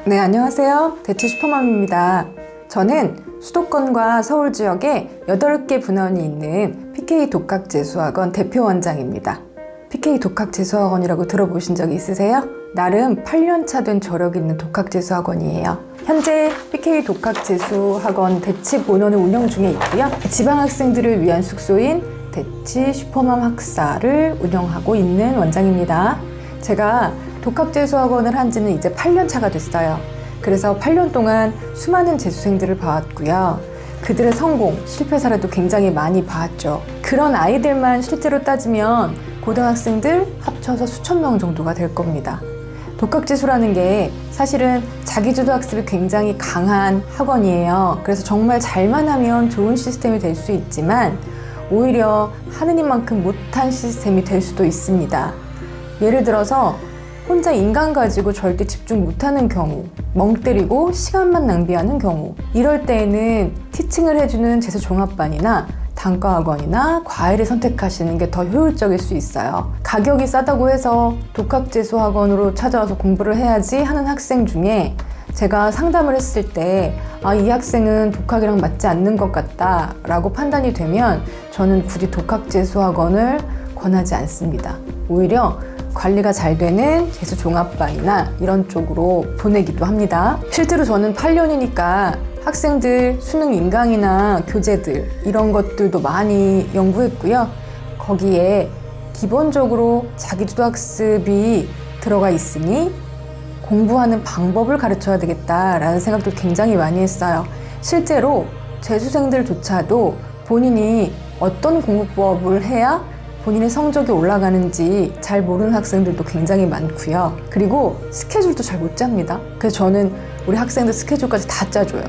네, 안녕하세요. 대치 슈퍼맘입니다. 저는 수도권과 서울 지역에 8개 분원이 있는 PK 독학재수학원 대표 원장입니다. PK 독학재수학원이라고 들어보신 적 있으세요? 나름 8년차 된 저력 있는 독학재수학원이에요. 현재 PK 독학재수학원 대치 본원을 운영 중에 있고요. 지방학생들을 위한 숙소인 대치 슈퍼맘 학사를 운영하고 있는 원장입니다. 제가 독학재수학원을 한 지는 이제 8년차가 됐어요. 그래서 8년 동안 수많은 재수생들을 봐왔고요. 그들의 성공, 실패 사례도 굉장히 많이 봐왔죠. 그런 아이들만 실제로 따지면 고등학생들 합쳐서 수천 명 정도가 될 겁니다. 독학재수라는 게 사실은 자기주도 학습이 굉장히 강한 학원이에요. 그래서 정말 잘만 하면 좋은 시스템이 될 수 있지만 오히려 하느님만큼 못한 시스템이 될 수도 있습니다. 예를 들어서 혼자 인강 가지고 절대 집중 못하는 경우, 멍 때리고 시간만 낭비하는 경우, 이럴 때에는 티칭을 해주는 재수종합반이나 단과학원이나 과외를 선택하시는 게 더 효율적일 수 있어요. 가격이 싸다고 해서 독학재수학원으로 찾아와서 공부를 해야지 하는 학생 중에 제가 상담을 했을 때 이 학생은 독학이랑 맞지 않는 것 같다 라고 판단이 되면 저는 굳이 독학재수학원을 권하지 않습니다. 오히려 관리가 잘 되는 재수종합반이나 이런 쪽으로 보내기도 합니다. 실제로 저는 8년이니까 학생들 수능 인강이나 교재들 이런 것들도 많이 연구했고요. 거기에 기본적으로 자기주도 학습이 들어가 있으니 공부하는 방법을 가르쳐야 되겠다라는 생각도 굉장히 많이 했어요. 실제로 재수생들조차도 본인이 어떤 공부법을 해야 본인의 성적이 올라가는지 잘 모르는 학생들도 굉장히 많고요. 그리고 스케줄도 잘 못 짭니다. 그래서 저는 우리 학생들 스케줄까지 다 짜줘요.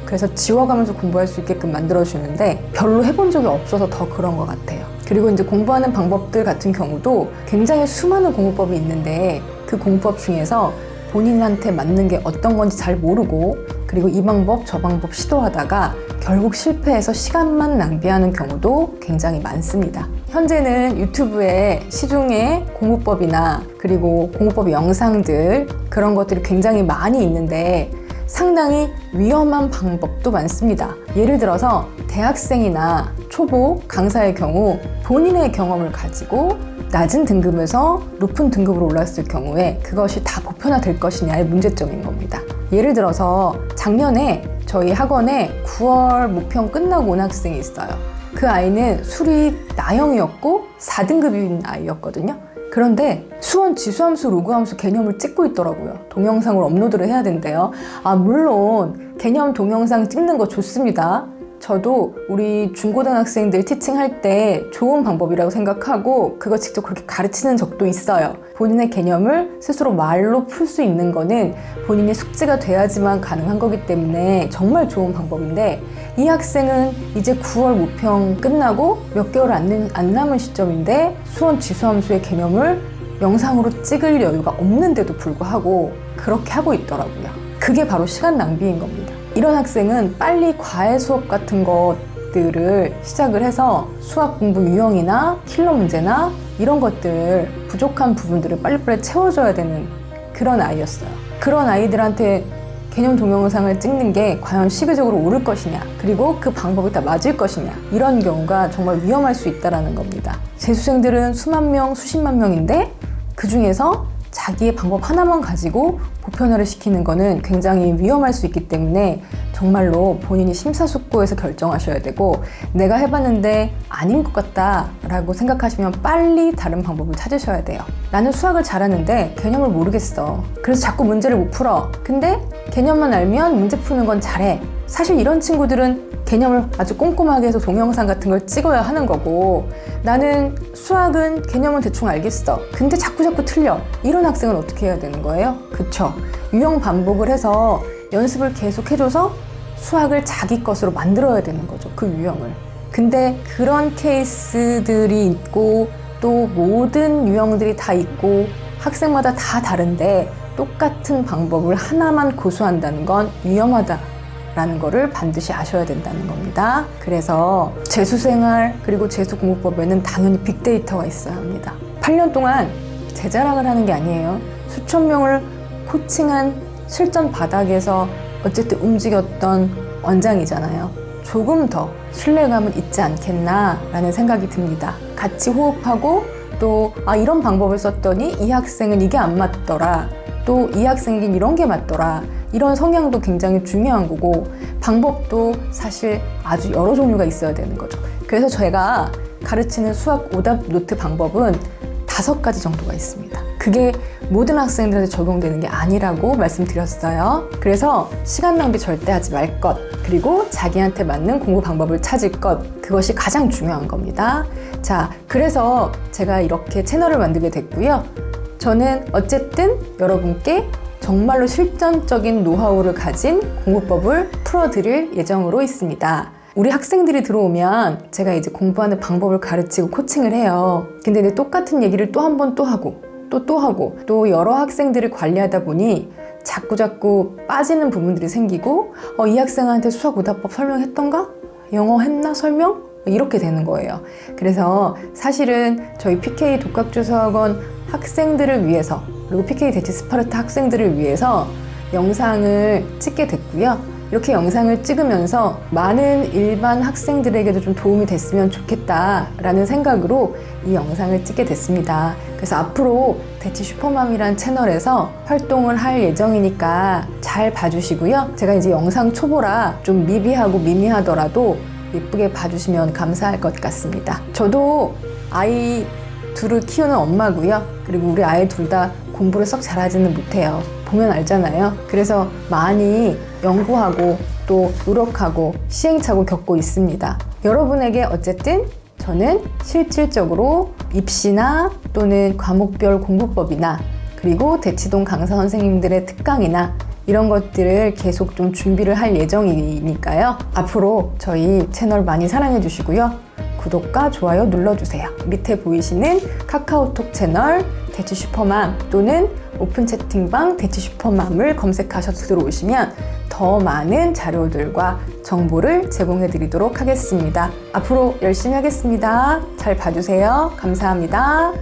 그래서 지워가면서 공부할 수 있게끔 만들어주는데 별로 해본 적이 없어서 더 그런 것 같아요. 그리고 이제 공부하는 방법들 같은 경우도 굉장히 수많은 공부법이 있는데 그 공부법 중에서 본인한테 맞는 게 어떤 건지 잘 모르고 그리고 이 방법 저 방법 시도하다가 결국 실패해서 시간만 낭비하는 경우도 굉장히 많습니다. 현재는 유튜브에 시중에 공부법이나 그리고 공부법 영상들 그런 것들이 굉장히 많이 있는데 상당히 위험한 방법도 많습니다. 예를 들어서 대학생이나 초보 강사의 경우 본인의 경험을 가지고 낮은 등급에서 높은 등급으로 올랐을 경우에 그것이 다 보편화될 것이냐의 문제점인 겁니다. 예를 들어서 작년에 저희 학원에 9월 모평 끝나고 온 학생이 있어요. 그 아이는 수리 나형이었고 4등급인 아이였거든요. 그런데 수원 지수함수 로그함수 개념을 찍고 있더라고요. 동영상을 업로드를 해야 된대요. 물론 개념 동영상 찍는 거 좋습니다. 저도 우리 중고등학생들 티칭할 때 좋은 방법이라고 생각하고 그거 직접 그렇게 가르치는 적도 있어요. 본인의 개념을 스스로 말로 풀 수 있는 거는 본인이 숙지가 돼야지만 가능한 거기 때문에 정말 좋은 방법인데 이 학생은 이제 9월 모평 끝나고 몇 개월 안 남은 시점인데 수원 지수함수의 개념을 영상으로 찍을 여유가 없는데도 불구하고 그렇게 하고 있더라고요. 그게 바로 시간 낭비인 겁니다. 이런 학생은 빨리 과외 수업 같은 것들을 시작을 해서 수학 공부 유형이나 킬러 문제나 이런 것들 부족한 부분들을 빨리빨리 채워줘야 되는 그런 아이였어요. 그런 아이들한테 개념 동영상을 찍는 게 과연 시기적으로 옳을 것이냐 그리고 그 방법이 다 맞을 것이냐 이런 경우가 정말 위험할 수 있다는 겁니다. 재수생들은 수만 명, 수십만 명인데 그 중에서 자기의 방법 하나만 가지고 보편화를 시키는 거는 굉장히 위험할 수 있기 때문에 정말로 본인이 심사숙고해서 결정하셔야 되고 내가 해봤는데 아닌 것 같다 라고 생각하시면 빨리 다른 방법을 찾으셔야 돼요. 나는 수학을 잘하는데 개념을 모르겠어. 그래서 자꾸 문제를 못 풀어. 근데 개념만 알면 문제 푸는 건 잘해. 사실 이런 친구들은 개념을 아주 꼼꼼하게 해서 동영상 같은 걸 찍어야 하는 거고 나는 수학은 개념은 대충 알겠어. 근데 자꾸 틀려. 이런 학생은 어떻게 해야 되는 거예요? 그쵸? 유형 반복을 해서 연습을 계속 해줘서 수학을 자기 것으로 만들어야 되는 거죠. 그 유형을. 근데 그런 케이스들이 있고 또 모든 유형들이 다 있고 학생마다 다 다른데 똑같은 방법을 하나만 고수한다는 건 위험하다. 라는 거를 반드시 아셔야 된다는 겁니다. 그래서 재수생활 그리고 재수공부법에는 당연히 빅데이터가 있어야 합니다. 8년 동안 제 자랑을 하는 게 아니에요. 수천 명을 코칭한 실전 바닥에서 어쨌든 움직였던 원장이잖아요. 조금 더 신뢰감은 있지 않겠나라는 생각이 듭니다. 같이 호흡하고 또 이런 방법을 썼더니 이 학생은 이게 안 맞더라. 또 이 학생에겐 이런 게 맞더라. 이런 성향도 굉장히 중요한 거고 방법도 사실 아주 여러 종류가 있어야 되는 거죠. 그래서 제가 가르치는 수학 오답 노트 방법은 5가지 정도가 있습니다. 그게 모든 학생들한테 적용되는 게 아니라고 말씀드렸어요. 그래서 시간 낭비 절대 하지 말 것, 그리고 자기한테 맞는 공부 방법을 찾을 것, 그것이 가장 중요한 겁니다. 자, 그래서 제가 이렇게 채널을 만들게 됐고요. 저는 어쨌든 여러분께 정말로 실전적인 노하우를 가진 공부법을 풀어드릴 예정으로 있습니다. 우리 학생들이 들어오면 제가 이제 공부하는 방법을 가르치고 코칭을 해요. 근데 똑같은 얘기를 또 한 번 또 하고 또 여러 학생들을 관리하다 보니 자꾸 빠지는 부분들이 생기고 이 학생한테 수학 오답법 설명했던가? 영어 했나 설명? 이렇게 되는 거예요. 그래서 사실은 저희 PK 독학주수학원 학생들을 위해서, 그리고 PK 대치 스파르타 학생들을 위해서 영상을 찍게 됐고요. 이렇게 영상을 찍으면서 많은 일반 학생들에게도 좀 도움이 됐으면 좋겠다라는 생각으로 이 영상을 찍게 됐습니다. 그래서 앞으로 대치 슈퍼맘이란 채널에서 활동을 할 예정이니까 잘 봐주시고요. 제가 이제 영상 초보라 좀 미비하고 미미하더라도 예쁘게 봐주시면 감사할 것 같습니다. 저도 아이 둘을 키우는 엄마고요. 그리고 우리 아이 둘 다 공부를 썩 잘하지는 못해요. 보면 알잖아요. 그래서 많이 연구하고 또 노력하고 시행착오 겪고 있습니다. 여러분에게 어쨌든 저는 실질적으로 입시나 또는 과목별 공부법이나 그리고 대치동 강사 선생님들의 특강이나 이런 것들을 계속 좀 준비를 할 예정이니까요. 앞으로 저희 채널 많이 사랑해 주시고요. 구독과 좋아요 눌러주세요. 밑에 보이시는 카카오톡 채널 대치 슈퍼맘 또는 오픈 채팅방 대치 슈퍼맘을 검색하셔서 들어오시면 더 많은 자료들과 정보를 제공해 드리도록 하겠습니다. 앞으로 열심히 하겠습니다. 잘 봐주세요. 감사합니다.